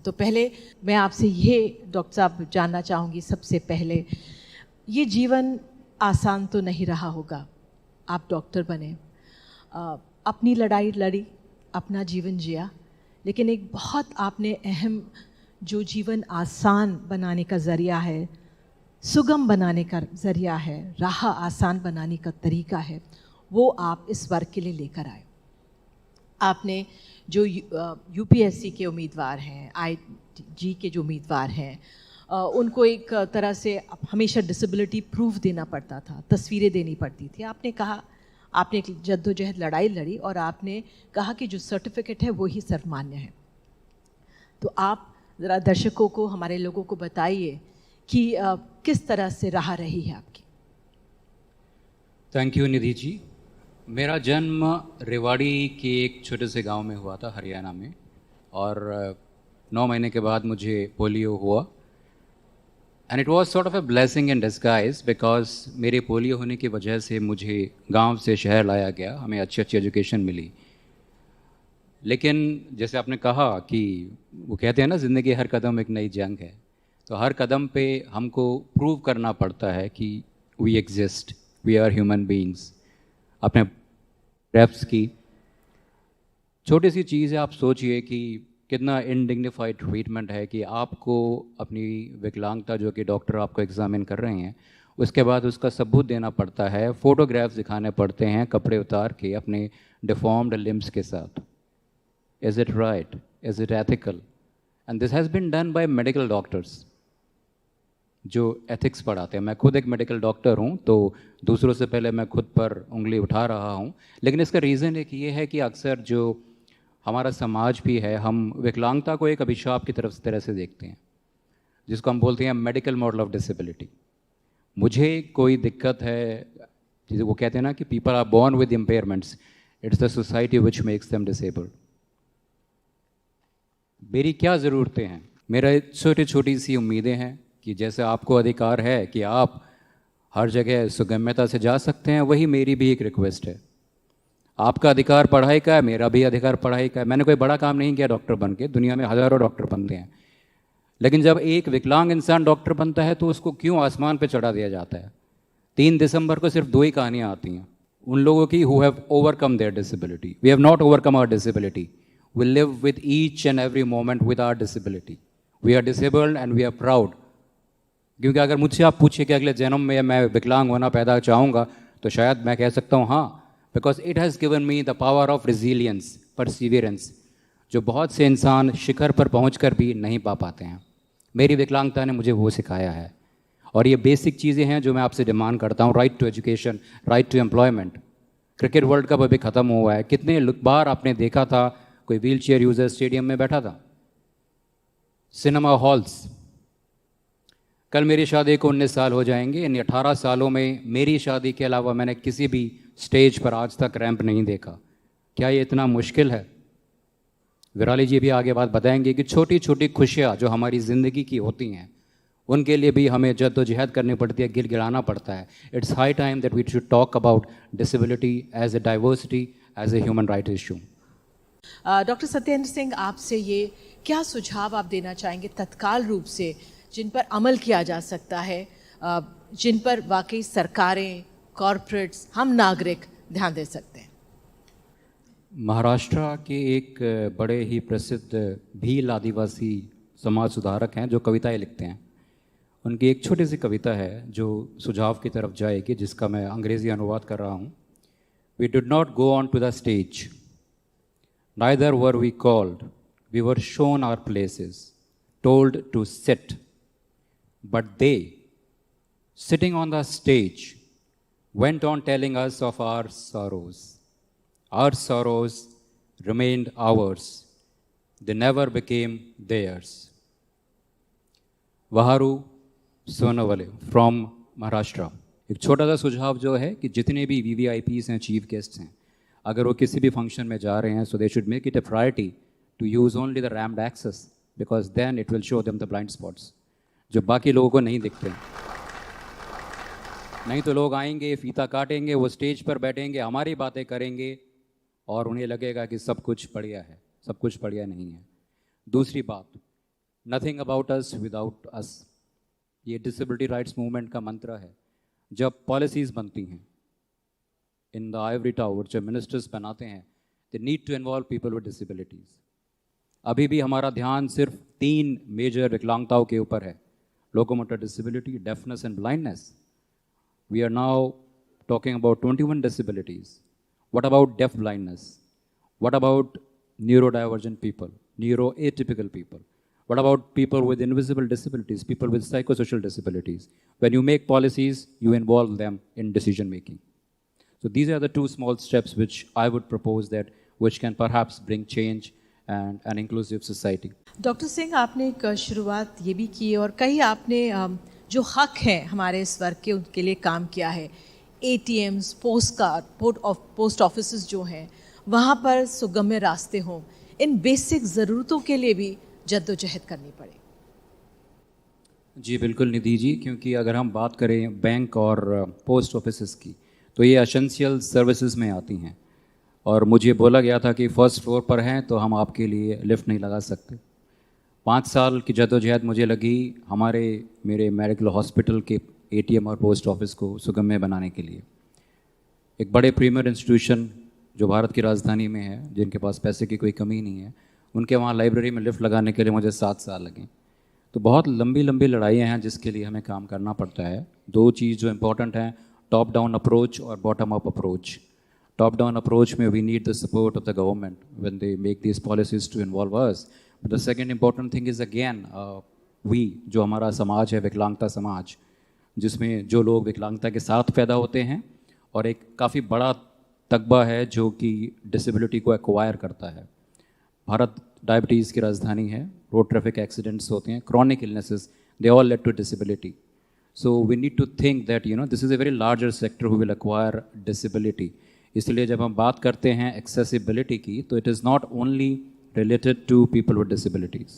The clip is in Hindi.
तो पहले मैं आपसे ये डॉक्टर साहब जानना चाहूँगी, सबसे पहले ये जीवन आसान तो नहीं रहा होगा। आप डॉक्टर बने, अपनी लड़ाई लड़ी, अपना जीवन जिया, लेकिन एक बहुत आपने अहम जो जीवन आसान बनाने का ज़रिया है, सुगम बनाने का ज़रिया है, राह आसान बनाने का तरीका है, वो आप इस वर्ग के लिए लेकर आए। आपने जो यूपीएससी के उम्मीदवार हैं, आईजी के जो उम्मीदवार हैं, उनको एक तरह से हमेशा डिसेबिलिटी प्रूफ देना पड़ता था, तस्वीरें देनी पड़ती थी। आपने कहा, आपने एक जद्दोजहद लड़ाई लड़ी और आपने कहा कि जो सर्टिफिकेट है वो ही सर्वमान्य है। तो आप ज़रा दर्शकों को, हमारे लोगों को बताइए कि किस तरह से राह रही है आपकी। Thank you Nidhi ji. मेरा जन्म रेवाड़ी के एक छोटे से गांव में हुआ था, हरियाणा में, और 9 महीने के बाद मुझे पोलियो हुआ। And it was sort of a blessing in disguise, because मेरे पोलियो होने की वजह से मुझे गांव से शहर लाया गया, हमें अच्छी अच्छी एजुकेशन मिली। लेकिन जैसे आपने कहा कि वो कहते हैं ना, ज़िंदगी हर कदम एक नई जंग है, तो हर कदम पे हमको प्रूव करना पड़ता है कि we exist, we are human beings. आपने रेप्स की छोटी सी चीज़ है, आप सोचिए कि कितना इनडिग्निफाइड ट्रीटमेंट है कि आपको अपनी विकलांगता, जो कि डॉक्टर आपको एग्जामिन कर रहे हैं, उसके बाद उसका सबूत देना पड़ता है, फोटोग्राफ्स दिखाने पड़ते हैं कपड़े उतार के अपने डिफॉर्म्ड लिम्स के साथ। Is it right? Is it ethical? And this has been done by medical doctors जो एथिक्स पढ़ाते हैं। मैं खुद एक मेडिकल डॉक्टर हूँ, तो दूसरों से पहले मैं खुद पर उंगली उठा रहा हूँ। लेकिन इसका रीज़न एक ये है कि अक्सर जो हमारा समाज भी है, हम विकलांगता को एक अभिशाप की तरह से देखते हैं, जिसको हम बोलते हैं मेडिकल मॉडल ऑफ डिसेबिलिटी। मुझे कोई दिक्कत है, जिसे वो कहते हैं ना कि people are born with impairments, it's the society which makes them disabled. मेरी क्या ज़रूरतें हैं? मेरा छोटी छोटी सी उम्मीदें हैं कि जैसे आपको अधिकार है कि आप हर जगह सुगम्यता से जा सकते हैं, वही मेरी भी एक रिक्वेस्ट है। आपका अधिकार पढ़ाई का है, मेरा भी अधिकार पढ़ाई का है। मैंने कोई बड़ा काम नहीं किया डॉक्टर बन के, दुनिया में हज़ारों डॉक्टर बनते हैं, लेकिन जब एक विकलांग इंसान डॉक्टर बनता है तो उसको क्यों आसमान पे चढ़ा दिया जाता है? 3 दिसंबर को सिर्फ 2 ही कहानियाँ आती हैं उन लोगों की who have overcome their disability. We have not overcome our disability, we live with each and every moment with our disability. We are disabled and we are proud. क्योंकि अगर मुझसे आप पूछिए कि अगले जन्म में मैं विकलांग होना पैदा चाहूँगा, तो शायद मैं कह सकता हूँ हाँ, because it has given me the power of resilience, Perseverance, जो बहुत से इंसान शिखर पर पहुँच भी नहीं पा पाते हैं। मेरी विकलांगता ने मुझे वो सिखाया है। और ये बेसिक चीज़ें हैं जो मैं आपसे डिमांड करता हूँ। Right to education, right to employment. Cricket world cup अभी ख़त्म हुआ है, कितने बार आपने देखा था कोई व्हील चेयर यूज़र स्टेडियम में बैठा था? Cinema halls. कल मेरी शादी को 19 साल हो जाएंगे। इन 18 सालों में मेरी शादी के अलावा मैंने किसी भी स्टेज पर आज तक रैंप नहीं देखा। क्या ये इतना मुश्किल है? विराली जी भी आगे बात बताएंगे कि छोटी छोटी खुशियाँ जो हमारी ज़िंदगी की होती हैं, उनके लिए भी हमें जद्दोजहद करनी पड़ती है, गिड़गिड़ाना पड़ता है। It's high time that we should talk about disability as a diversity, as a human right issue. Doctor Satyendra Singh, आपसे ये क्या सुझाव आप देना चाहेंगे तत्काल रूप से, जिन पर अमल किया जा सकता है, जिन पर वाकई सरकारें, कॉरपोरेट्स, हम नागरिक ध्यान दे सकते हैं? महाराष्ट्र के एक बड़े ही प्रसिद्ध भील आदिवासी समाज सुधारक हैं जो कविताएं लिखते हैं। उनकी एक छोटी सी कविता है जो सुझाव की तरफ जाएगी, जिसका मैं अंग्रेजी अनुवाद कर रहा हूँ। We did not go on to the stage, neither were we called, we were shown our places, told to sit, but they, sitting on the stage, went on telling us of our sorrows. Our sorrows remained ours. They never became theirs. Vaharu Sonawale from Maharashtra. एक छोटा सा सुझाव जो है कि जितने भी VVIPs हैं, चीफ गेस्ट्स हैं, अगर वो किसी भी फंक्शन में जा रहे हैं, so they should make it a priority to use only the ramped access, because then it will show them the blind spots जो बाकी लोगों को नहीं दिखते हैं। नहीं तो लोग आएंगे, फीता काटेंगे, वो स्टेज पर बैठेंगे, हमारी बातें करेंगे और उन्हें लगेगा कि सब कुछ बढ़िया है। सब कुछ बढ़िया नहीं है। दूसरी बात, नथिंग अबाउट अस विदाउट अस, ये डिसेबिलिटी राइट्स मूवमेंट का मंत्र है। जब पॉलिसीज़ बनती हैं इन द आइवरी टावर, जब मिनिस्टर्स बनाते हैं, they need to involve people with disabilities. अभी भी हमारा ध्यान सिर्फ 3 मेजर विकलांगताओं के ऊपर है, locomotor disability, deafness and blindness. We are now talking about 21 disabilities. What about deaf blindness? What about neurodivergent people, neuroatypical people? What about people with invisible disabilities, people with psychosocial disabilities? When you make policies, you involve them in decision making. So these are the 2 small steps which I would propose that which can perhaps bring change and an inclusive society. Doctor Singh, आपने एक शुरुआत ये भी की और कई आपने जो हक है हमारे इस वर्ग के, उनके लिए काम किया है। ATMs, पोस्ट ऑफिस जो हैं, वहाँ पर सुगम्य रास्ते हों, इन बेसिक ज़रूरतों के लिए भी जद्दोजहद करनी पड़े। जी बिल्कुल निधि जी, क्योंकि अगर हम बात करें बैंक और पोस्ट ऑफिस की, तो ये एसेंशियल सर्विसेज में आती हैं, और मुझे बोला गया था कि फर्स्ट फ्लोर पर हैं तो हम आपके लिए लिफ्ट नहीं लगा सकते। 5 साल की जद्दोजहद मुझे लगी मेरे मेडिकल हॉस्पिटल के ATM और पोस्ट ऑफिस को सुगम्य बनाने के लिए। एक बड़े प्रीमियर इंस्टीट्यूशन जो भारत की राजधानी में है, जिनके पास पैसे की कोई कमी नहीं है, उनके वहाँ लाइब्रेरी में लिफ्ट लगाने के लिए मुझे 7 साल लगे। तो बहुत लंबी लंबी लड़ाइयाँ हैं जिसके लिए हमें काम करना पड़ता है। 2 चीज़ जो इम्पोर्टेंट हैं, टॉप डाउन अप्रोच और bottom up approach. Top down approach में we need the support of the government when they make these policies to involve us. But the second important thing is again जो हमारा समाज है, विकलांगता समाज, जिसमें जो लोग विकलांगता के साथ पैदा होते हैं, और एक काफ़ी बड़ा तकबा है जो कि डिसेबिलिटी को एक्वायर करता है। भारत डायबिटीज़ की राजधानी है, रोड ट्रैफिक एक्सीडेंट्स होते हैं, chronic illnesses, they all led to disability. So we need to think that this is a very larger sector who will acquire disability. इसलिए जब हम बात करते हैं एक्सेसिबिलिटी की, तो it is not only related to people with disabilities.